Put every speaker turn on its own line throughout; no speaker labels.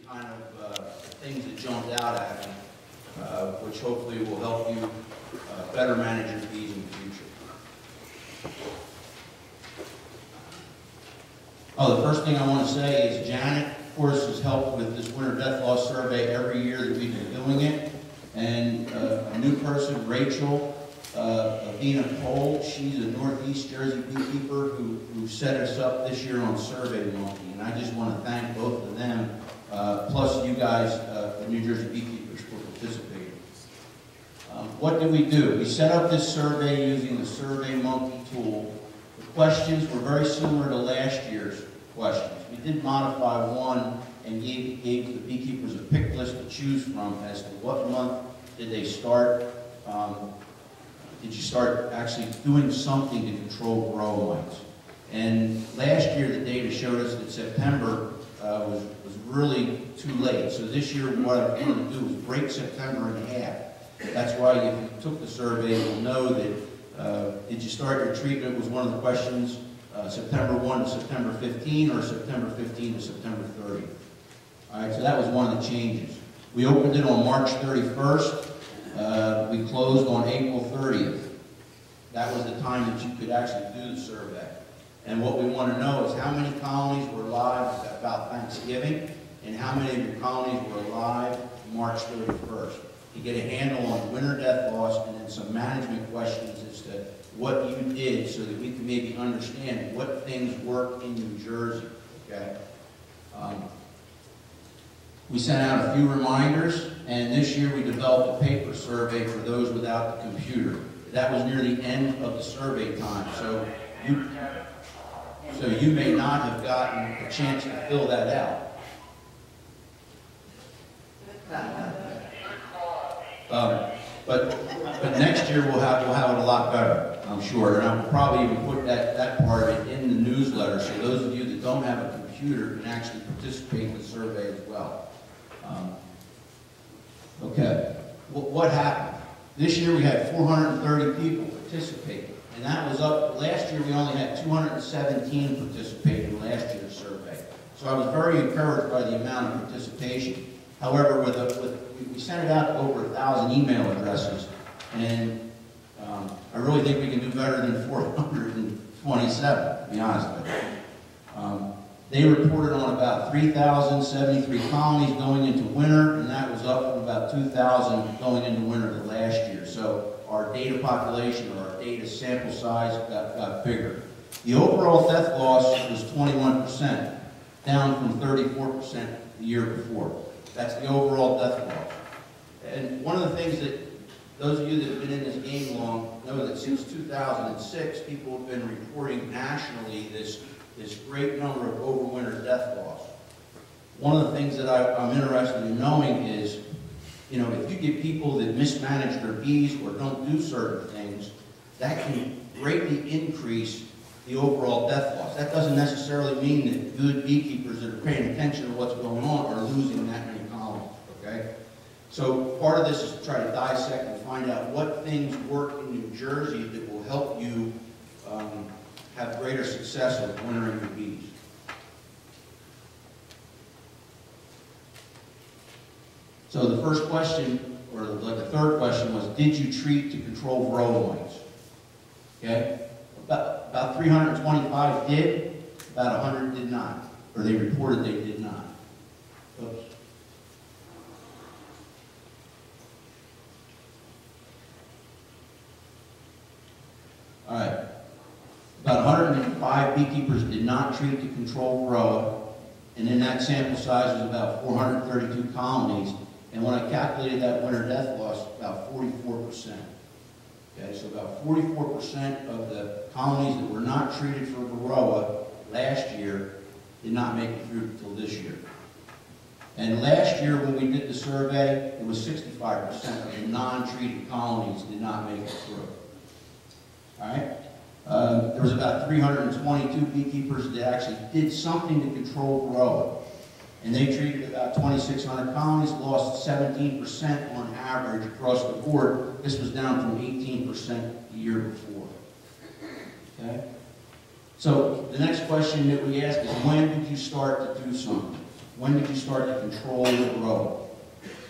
kind of things that jumped out at me, which hopefully will help you better manage your bees in the future. Oh, the first thing I want to say is Janet, of course, has helped with this winter death loss survey every year that we've been doing it. And a new person, Rachel, Avina Cole, she's a Northeast Jersey beekeeper who set us up this year on Survey Monkey. And I just want to thank both of them, plus you guys, the New Jersey Beekeepers, for participating. What did we do? We set up this survey using the Survey Monkey tool. The questions were very similar to last year's questions. We did modify one and gave the beekeepers a pick list to choose from as to what month did they start. Did you start actually doing something to control varroa mites? And last year the data showed us that September was really too late. So this year what I'm going to do is break September in half. That's why if you took the survey, you'll know that did you start your treatment was one of the questions, September 1 to September 15 or September 15 to September 30. All right, so that was one of the changes. We opened it on March 31st. We closed on April 30th. That was the time that you could actually do the survey. And what we want to know is how many colonies were alive about Thanksgiving and how many of your colonies were alive March 31st. To get a handle on winter death loss and then some management questions as to what you did so that we can maybe understand what things work in New Jersey, okay? We sent out a few reminders, and this year we developed a paper survey for those without the computer. That was near the end of the survey time, so you may not have gotten a chance to fill that out. But next year we'll have it a lot better, I'm sure, and I will probably even put that part of it in the newsletter, so those of you that don't have a computer can actually participate in the survey as well. Okay, what happened? This year we had 430 people participate, and that was up. Last year we only had 217 participate in last year's survey. So I was very encouraged by the amount of participation. However, we sent it out to over 1,000 email addresses, and I really think we can do better than 427, to be honest with you. They reported on about 3,073 colonies going into winter, and that was up from about 2,000 going into winter the last year. So our data population, or our data sample size, got bigger. The overall death loss was 21%, down from 34% the year before. That's the overall death loss. And one of the things that those of you that have been in this game long know that since 2006, people have been reporting nationally this great number of overwinter death loss. One of the things that I'm interested in knowing is, you know, if you get people that mismanage their bees or don't do certain things, that can greatly increase the overall death loss. That doesn't necessarily mean that good beekeepers that are paying attention to what's going on are losing that many colonies, okay? So part of this is to try to dissect and find out what things work in New Jersey that will help you have greater success with wintering your bees. So the first question, or like the third question was, did you treat to control varroa mites? Okay? About 325 did, about 100 did not, or they reported they did not. Oops. All right. About 105 beekeepers did not treat to control varroa, and in that sample size was about 432 colonies. And when I calculated that winter death loss, about 44%. Okay, so about 44% of the colonies that were not treated for varroa last year did not make it through until this year. And last year when we did the survey, it was 65% of the non-treated colonies did not make it through. All right? There was about 322 beekeepers that actually did something to control varroa. And they treated about 2,600 colonies, lost 17% on average across the board. This was down from 18% the year before. Okay? So the next question that we ask is, when did you start to do something? when did you start to control the grow?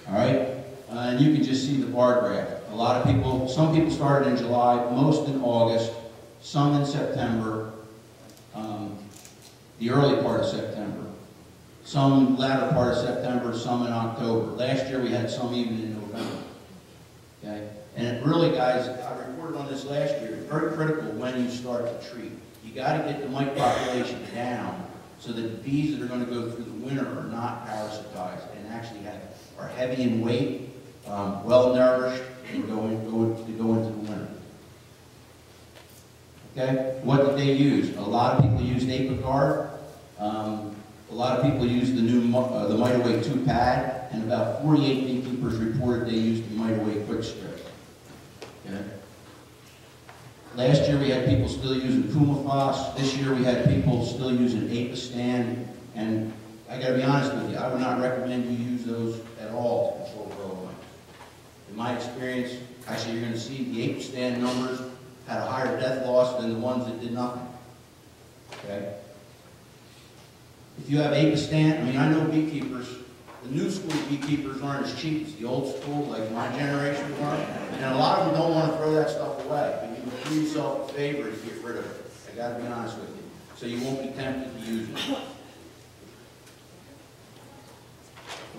All right? And you can just see the bar graph. A lot of people, some people started in July, most in August, some in September, the early part of September, some latter part of September, some in October. Last year we had some even in November. Okay? And it really, guys, I reported on this last year, it's very critical when you start to treat. You got to get the mite population down so that the bees that are going to go through the winter are not parasitized and actually are heavy in weight, well nourished, and go into the winter. Okay, what did they use? A lot of people used Apogard. A lot of people used the new the Mite Away 2 pad, and about 48 beekeepers reported they used the Mite Away Quick Strip. Okay. Last year we had people still using Kumafos. This year we had people still using Apistan, and I got to be honest with you, I would not recommend you use those at all to control grow mites. In my experience, actually you're going to see the Apistan numbers had a higher death loss than the ones that did nothing. Okay? If you have Apistan, I mean, I know beekeepers, the new school beekeepers aren't as cheap as the old school, like my generation were, and a lot of them don't want to throw that stuff away, but you can do yourself a favor to get rid of it. I got to be honest with you, so you won't be tempted to use it.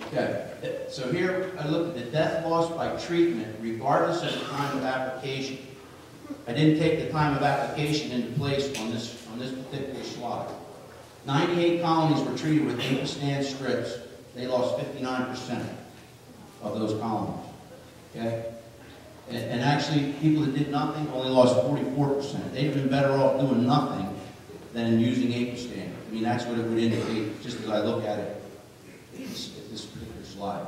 Okay, so here I looked at the death loss by treatment, regardless of the time of application. I didn't take the time of application into place on this particular slide. 98 colonies were treated with Apistan strips. They lost 59% of those colonies. Okay? And actually, people that did nothing only lost 44%. They'd have been better off doing nothing than using Apistan. I mean, that's what it would indicate, just as I look at it at this particular slide.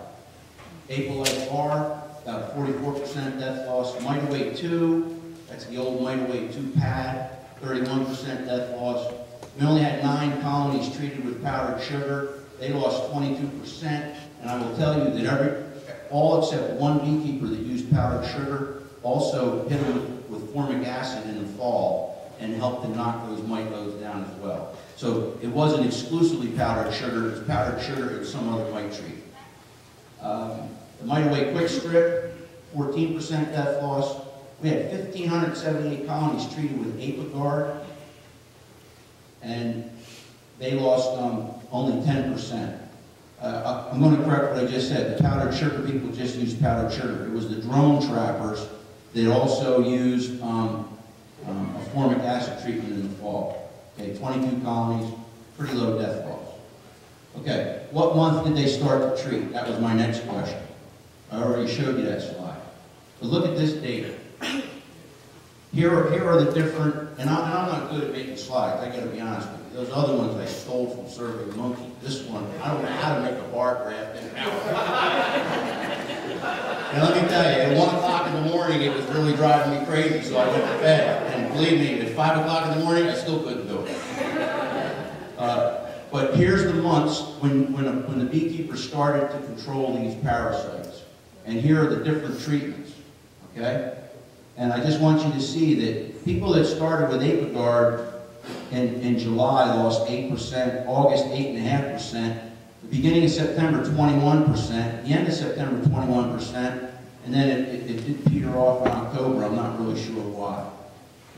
Apolite bar, about 44% death loss. Mite Away 2, that's the old Mite Away 2 pad, 31% death loss. We only had 9 colonies treated with powdered sugar. They lost 22%, and I will tell you that all except one beekeeper that used powdered sugar also hit them with formic acid in the fall and helped to knock those mite loads down as well. So it wasn't exclusively powdered sugar, it was powdered sugar and some other mite treat. The Mite Away Quick Strip, 14% death loss. We had 1,578 colonies treated with Apogard, and they lost only 10%. I'm going to correct what I just said. The powdered sugar people just used powdered sugar. It was the drone trappers that also used a formic acid treatment in the fall. Okay, 22 colonies, pretty low death loss. Okay, what month did they start to treat? That was my next question. I already showed you that slide. But look at this data. Here are the different, and I'm not good at making slides, I gotta be honest with you. Those other ones I stole from Survey Monkey. This one, I don't know how to make a bar graph in an hour. And let me tell you, at 1 o'clock in the morning, it was really driving me crazy, so I went to bed. And believe me, at 5 o'clock in the morning, I still couldn't do it. But here's the months when the beekeepers started to control these parasites. And here are the different treatments, okay? And I just want you to see that people that started with Apogard in July lost 8%, August 8.5%, the beginning of September 21%, the end of September 21%, and then it did peter off in October. I'm not really sure why.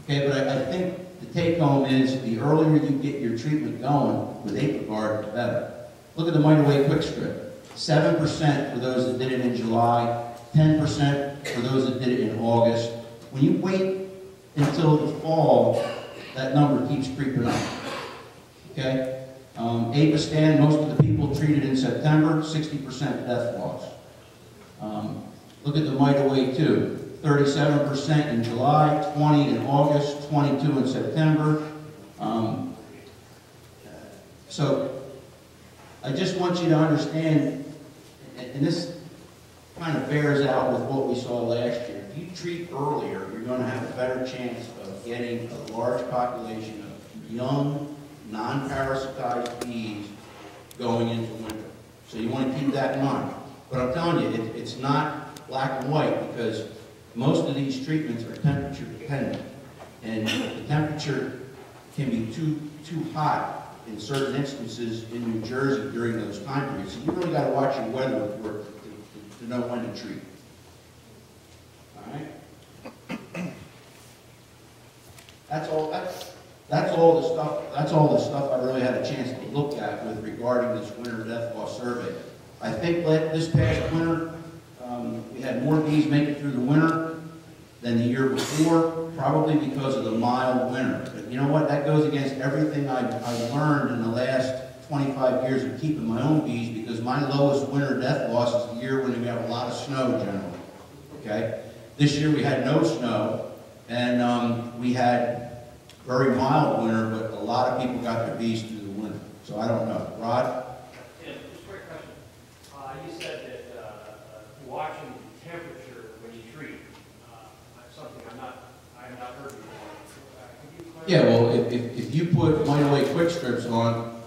Okay, but I think the take home is the earlier you get your treatment going with Apogard, the better. Look at the Mite Away Quick Strip. 7% for those that did it in July, 10% for those that did it in August. When you wait until the fall, that number keeps creeping up. Okay? Apistan, most of the people treated in September, 60% death loss. Look at the Mite Away 2, 37% in July, 20 in August, 22 in September. So I just want you to understand, and this kind of bears out with what we saw last year. If you treat earlier, you're going to have a better chance of getting a large population of young, non-parasitized bees going into winter. So you want to keep that in mind. But I'm telling you, it's not black and white, because most of these treatments are temperature dependent. And the temperature can be too hot in certain instances in New Jersey during those time periods. So you really got to watch your weather report to know when to treat. All right? That's all the stuff I really had a chance to look at with regarding this winter death loss survey. I think this past winter, we had more bees make it through the winter than the year before, probably because of the mild winter. But you know what? That goes against everything I've learned in the last 25 years of keeping my own bees, because my lowest winter death loss is the year when we have a lot of snow generally. Okay? This year we had no snow, and we had very mild winter, but a lot of people got their bees through the winter. So I don't know. Rod?
Yeah, just a quick question. You said that watching the temperature when you treat, that's something I've not heard before.
Yeah, well, if you put Mite Away quick strips on,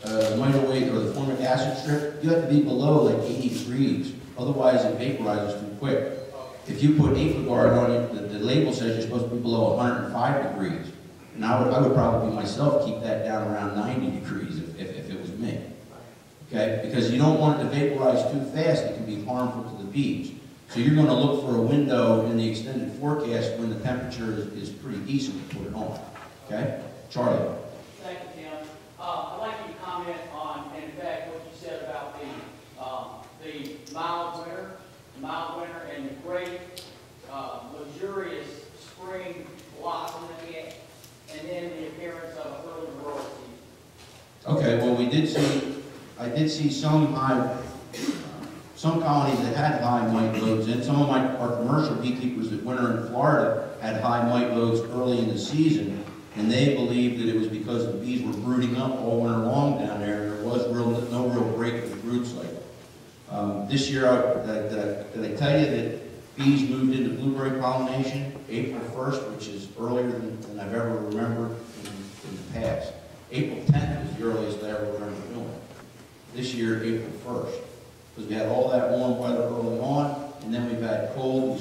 Mite Away or the formic acid strip, you have to be below like 80 degrees. Otherwise, it vaporizes too quick. If you put Apogard on it, the label says you're supposed to be below 105 degrees. And I would probably myself keep that down around 90 degrees if it was me. Okay? Because you don't want it to vaporize too fast. It can be harmful to the bees. So you're going to look for a window in the extended forecast when the temperature is pretty decent to put it on. Okay? Charlie?
Thank you, Tim. I'd like you to comment on, in fact, what you said about the mild winter and the great luxurious spring blossom that we get, and then the appearance of an early rural season.
Okay, well, I did see some colonies that had high mite loads in. Some of our commercial beekeepers that winter in Florida had high mite loads early in the season, and they believed that it was because the bees were brooding up all winter long down there, and there was no real break in the brood cycle. This year, did I tell you that bees moved into blueberry pollination April 1st, which is earlier than I've ever remembered in the past. April 10th was the earliest I ever remember doing it. This year, April 1st. Because we had all that warm weather early on, and then we've had cold,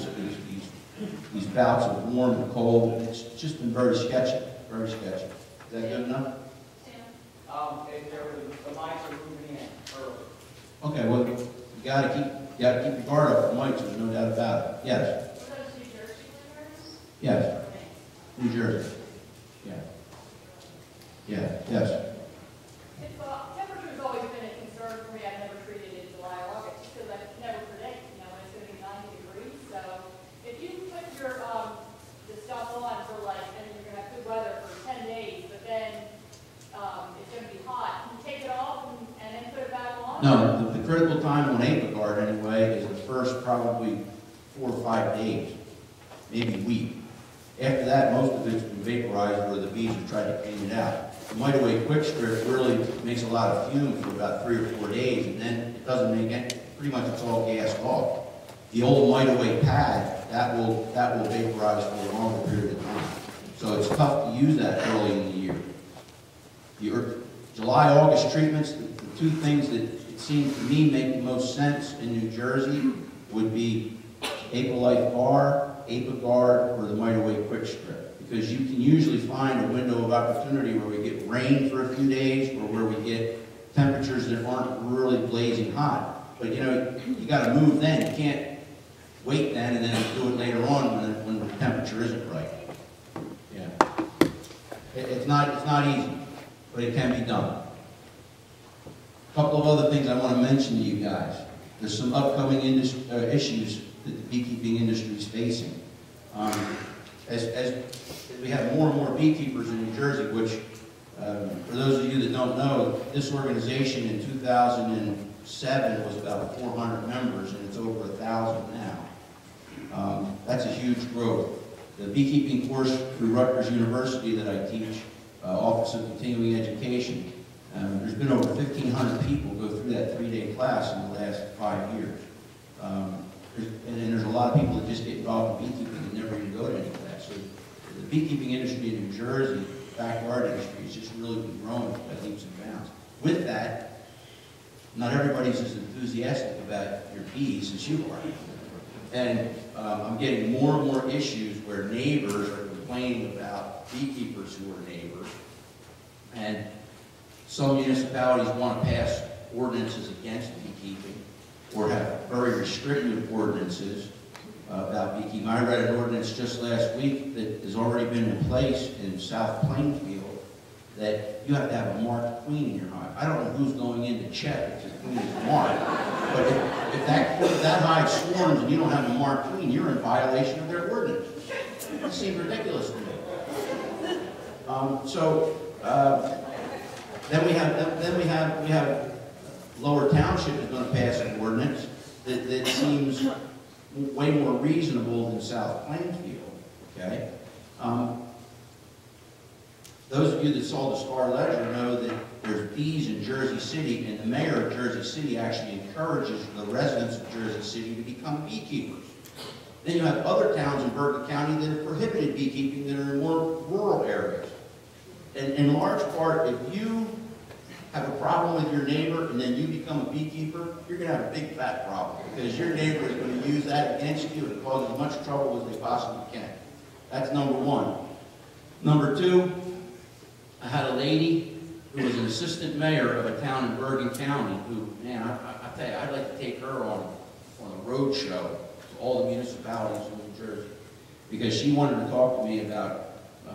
these bouts of warm and cold. It's just been very sketchy, very sketchy. Is that good enough?
The mites are moving in early.
Okay, well, you gotta keep your guard up for mites, there's no doubt about it. Yes?
Were those New Jersey winners?
Yes. New Jersey. Yeah. Yeah, yes.
Temperature's always been a concern for me. I've never treated in July or August because I never predict, when it's going to be 90 degrees. So if you put your the stuff on for and you're going to have good weather for 10 days, but then it's going to be hot, can you take it off and then put it back on?
No, the critical time on Apogard anyway is the first probably 4 or 5 days, maybe a week. After that, most of it's been vaporized where the bees have tried to clean it out. The Mite Away quick strip really makes a lot of fume for about 3 or 4 days, and then it doesn't make it, pretty much it's all gassed off. The old Mite Away pad, that will vaporize for a longer period of time. So it's tough to use that early in the year. The July, August treatments, the two things that it seems to me make the most sense in New Jersey would be Apolite Bar, Apogard, or the Mite Away quick strip. Because you can usually find a window of opportunity where we get rain for a few days or where we get temperatures that aren't really blazing hot. But you got to move then. You can't wait then and then do it later on when the temperature isn't right. Yeah. It's not easy, but it can be done. A couple of other things I want to mention to you guys. There's some upcoming issues that the beekeeping industry is facing. As we have more and more beekeepers in New Jersey, which, for those of you that don't know, this organization in 2007 was about 400 members, and it's over 1,000 now. That's a huge growth. The beekeeping course through Rutgers University that I teach, Office of Continuing Education, there's been over 1,500 people go through that 3-day class in the last 5 years. And there's a lot of people that just get involved in beekeeping and never even go to any class. So the beekeeping industry in New Jersey, backyard industry, has just really been growing by leaps and bounds. With that, not everybody's as enthusiastic about your bees as you are. And I'm getting more and more issues where neighbors are complaining about beekeepers who are neighbors. And Some municipalities want to pass ordinances against beekeeping or have very restrictive ordinances about beekeeping. I read an ordinance just last week that has already been in place in South Plainfield that you have to have a marked queen in your hive. I don't know who's going in to check if your queen is marked, but if that hive swarms and you don't have a marked queen, you're in violation of their ordinance. It seems ridiculous to me. Then we have Lower Township is going to pass an ordinance that seems way more reasonable than South Plainfield. Okay. Those of you that saw the Star Ledger know that there's bees in Jersey City, and the mayor of Jersey City actually encourages the residents of Jersey City to become beekeepers. Then you have other towns in Bergen County that have prohibited beekeeping that are in more rural areas. And in large part, if you have a problem with your neighbor and then you become a beekeeper, you're going to have a big fat problem because your neighbor is going to use that against you and cause as much trouble as they possibly can. That's number one. Number two, I had a lady who was an assistant mayor of a town in Bergen County who, man, I tell you, I'd like to take her on a road show to all the municipalities in New Jersey because she wanted to talk to me about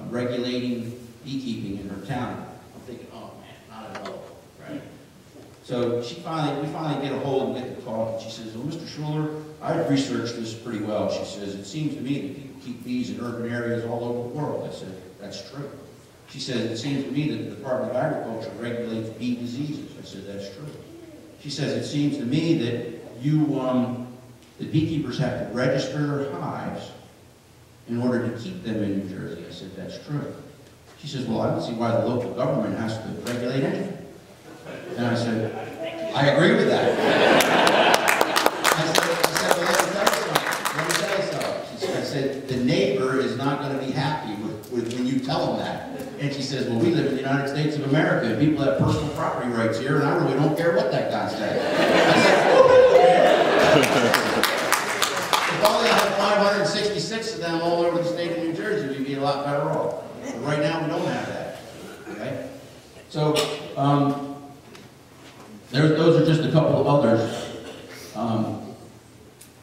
regulating beekeeping in her town. I'm thinking, oh man, not at all, right? So we finally get a hold and get to talk, and she says, well, Mr. Schuler, I've researched this pretty well. She says, it seems to me that people keep bees in urban areas all over the world. I said, that's true. She says, it seems to me that the Department of Agriculture regulates bee diseases. I said, that's true. She says, it seems to me that the beekeepers have to register their hives in order to keep them in New Jersey. I said, that's true. She says, well, I don't see why the local government has to regulate anything. And I said, I agree with that. I said, well, let me tell you something. I said, the neighbor is not going to be happy with when you tell them that. And she says, well, we live in the United States of America, and people have personal property rights here, and I really don't care what that guy says. I said, if only I had 566 of them all over the state of New Jersey, we'd be a lot better off. But right now, we don't have that. Okay? So, those are just a couple of others.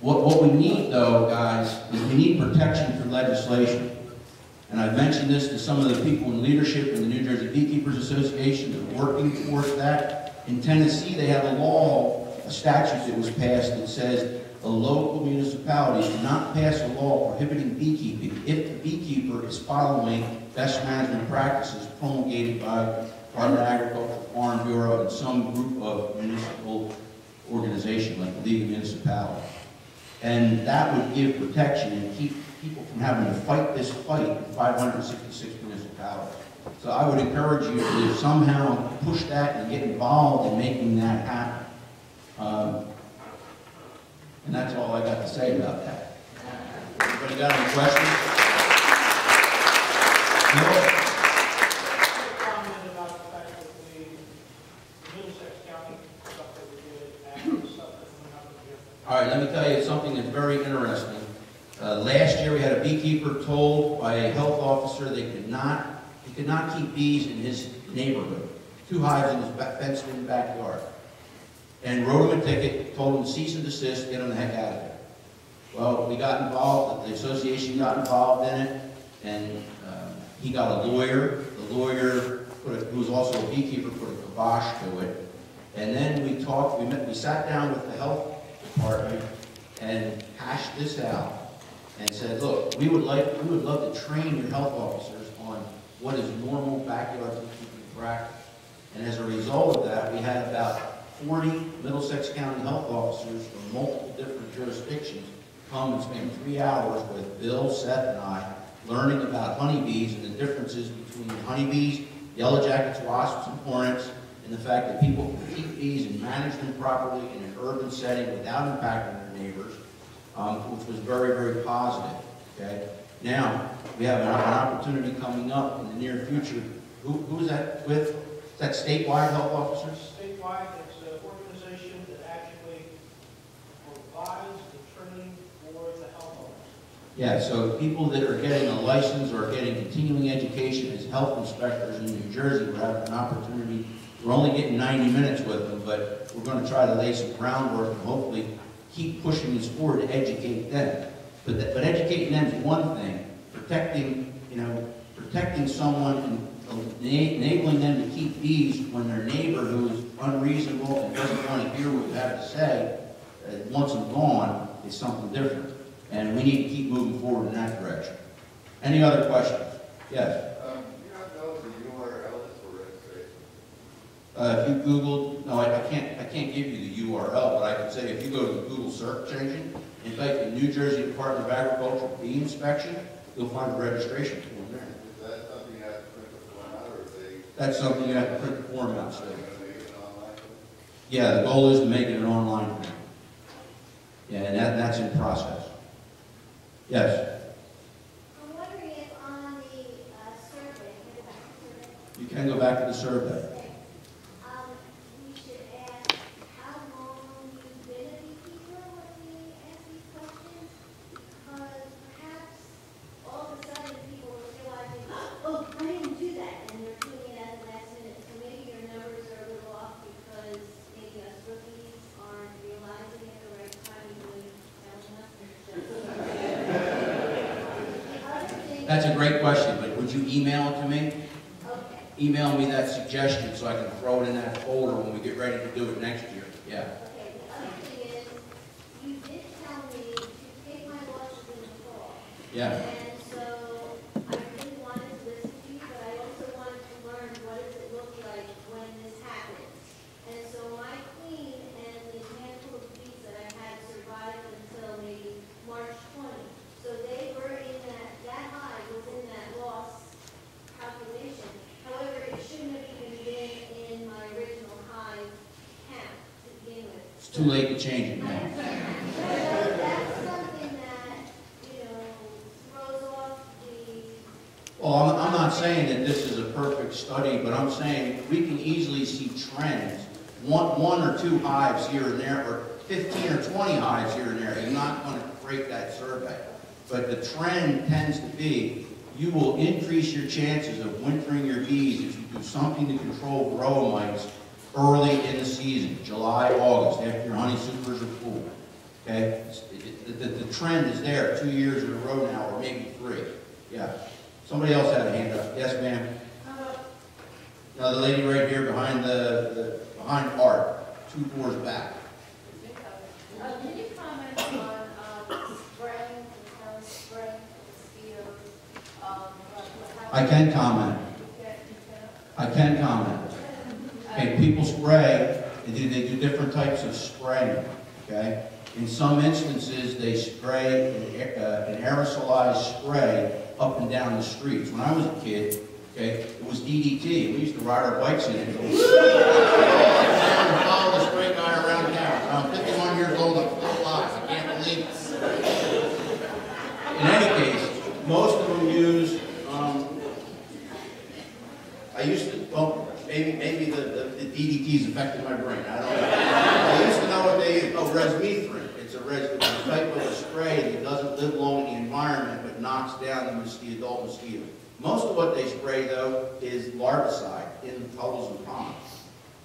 What we need, though, guys, is we need protection through legislation. And I've mentioned this to some of the people in leadership in the New Jersey Beekeepers Association that are working towards that. In Tennessee, they have a statute that was passed that says the local municipalities do not pass a law prohibiting beekeeping if the beekeeper is following best management practices promulgated by the Department of Agriculture, Farm Bureau, and some group of municipal organizations like the League of Municipalities. And that would give protection and keep people from having to fight this fight in 566 municipalities. So I would encourage you to somehow push that and get involved in making that happen. And that's all I got to say about that. Anybody got any questions? No?
Comment about the fact that the Middlesex County stuff that we did and stuff that's coming up with here.
All right, let me tell you something that's very interesting. Last year we had a beekeeper told by a health officer he could not keep bees in his neighborhood. 2 hives in his fenced-in backyard. And wrote him a ticket, told him to cease and desist, get him the heck out of there. Well, we got involved, the association got involved in it, and he got a lawyer. The lawyer, who was also a beekeeper, put a kibosh to it. And then we talked, we sat down with the health department and hashed this out and said, look, we would love to train your health officers on what is normal backyard beekeeping practice. And as a result of that, we had about 40 Middlesex County health officers from multiple different jurisdictions come and spend 3 hours with Bill, Seth, and I learning about honeybees and the differences between honeybees, yellow jackets, wasps, and hornets, and the fact that people can keep bees and manage them properly in an urban setting without impacting their neighbors, which was very, very positive. Okay? Now, we have an opportunity coming up in the near future. Who's that with? Is that statewide health officers?
Statewide, it's an organization that actually provides the training for the health officers.
Yeah, so people that are getting a license or getting continuing education as health inspectors in New Jersey will have an opportunity We're only getting 90 minutes with them, but we're going to try to lay some groundwork and hopefully keep pushing this forward to educate them. But educating them is one thing. Protecting someone and enabling them to keep bees when their neighbor who is unreasonable and doesn't want to hear what you have to say, wants them gone, is something different. And we need to keep moving forward in that direction. Any other questions? Yes?
Do you not know the URL is for registration?
If you Googled, no, I can't give you the URL, but I can say if you go to the Google search engine and type in New Jersey Department of Agriculture bee inspection, you'll find the registration form there.
Is that something you have to print the form out, or is they?
That's something you have to print the form out, so.
Are they going to make it online?
Yeah, the goal is to make it an online form. Yeah, and that's in process. Yes,
I'm wondering if on the survey,
you can go back to the survey.
we should ask how long you've been a beekeeper when we ask these questions, because perhaps all of a sudden people are realizing, oh, I didn't do that, and they're doing it at the last minute. So maybe your numbers are a little off because maybe us rookies aren't realizing it at the right time, even telling us.
That's a great question, but would you email it to me?
Okay.
Email me that suggestion so I can throw it in that folder when we get ready to do it next year. Yeah.
Okay, the other thing is, you did tell me to take my losses in the fall.
Yeah.
And so, I really wanted to listen to you, but I also wanted to learn what does it look like when this happens. And so my queen and the handful of bees that I had survived until maybe March 20. So they were in that hive was in that loss calculation. However, it shouldn't have even been in my original hive count to begin with.
It's too late to change it
I
now.
understand that. So that's something that, throws off the,
Well, I'm not saying that this is a perfect study, but I'm saying we can easily see trends. One or two hives here and there, or 15 or 20 hives here and there. You're not going to break that survey. But the trend tends to be you will increase your chances of wintering your bees if you do something to control varroa mites early in the season, July, August, after your honey supers are full. Okay? The trend is there 2 years in a row now, or maybe 3. Yeah. Somebody else had a hand up. Yes, ma'am? Now, the lady right here behind behind Art, 2 doors back.
Can you comment on spraying, spraying mosquitoes?
I can comment. I can comment. Okay, people spray, they do different types of spraying, okay? In some instances, they spray an aerosolized spray up and down the streets. When I was a kid, okay, it was DDT. We used to ride our bikes in it. And follow the spray guy around town. I'm 51 years old, I'm still alive. I can't believe it. In any case, most of them use, I used to, well, maybe the DDT's affected my brain. I don't know. I used to know what they use. Oh, resmethrin. It's a type of a spray that doesn't live long in the environment but knocks down the adult mosquito. Most of what they spray, though, is larvicide in puddles and ponds.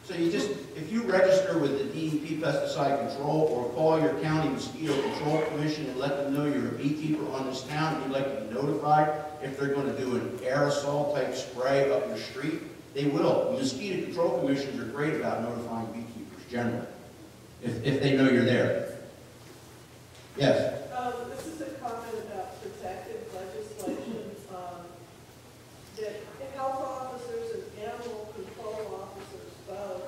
So if you register with the DEP pesticide control or call your county mosquito control commission and let them know you're a beekeeper on this town and you'd like to be notified if they're going to do an aerosol type spray up your street, they will. The mosquito control commissions are great about notifying beekeepers generally, if they know you're there. Yes?
This is a comment about protective legislation, that health officers and animal control officers both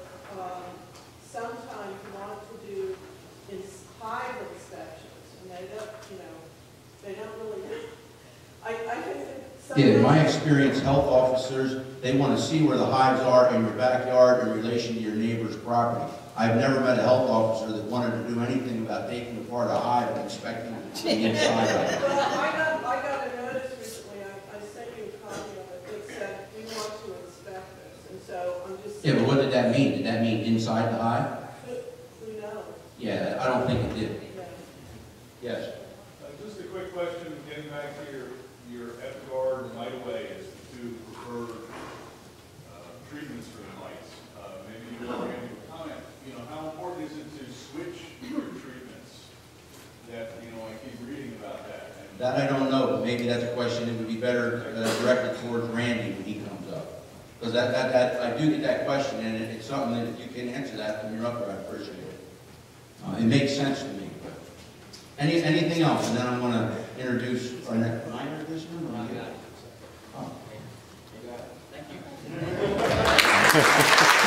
sometimes want to do hive inspections, and they don't really, I think that
Yeah, in my experience, health officers, they want to see where the hives are in your backyard in relation to your neighbor's property. I've never met a health officer that wanted to do anything about taking apart a hive and inspecting the inside of it.
Well, I got a notice recently, I sent you a copy of it, that said, we want to inspect this, and so I'm just.
Yeah, but what did that mean? Did that mean inside the hive?
Who knows?
Yeah, I don't think it did.
Yeah.
Yes.
Just a quick question, getting back to your F-guard and Mite Away as the 2 preferred treatments for the mites.
That I don't know, but maybe that's a question that would be better directed towards Randy when he comes up. Because I do get that question, and it's something that if you can answer that when you're up there, I appreciate it. It makes sense to me. Anything else? And then I'm going to introduce our next. Can I introduce him? Or you? Oh.
Thank you.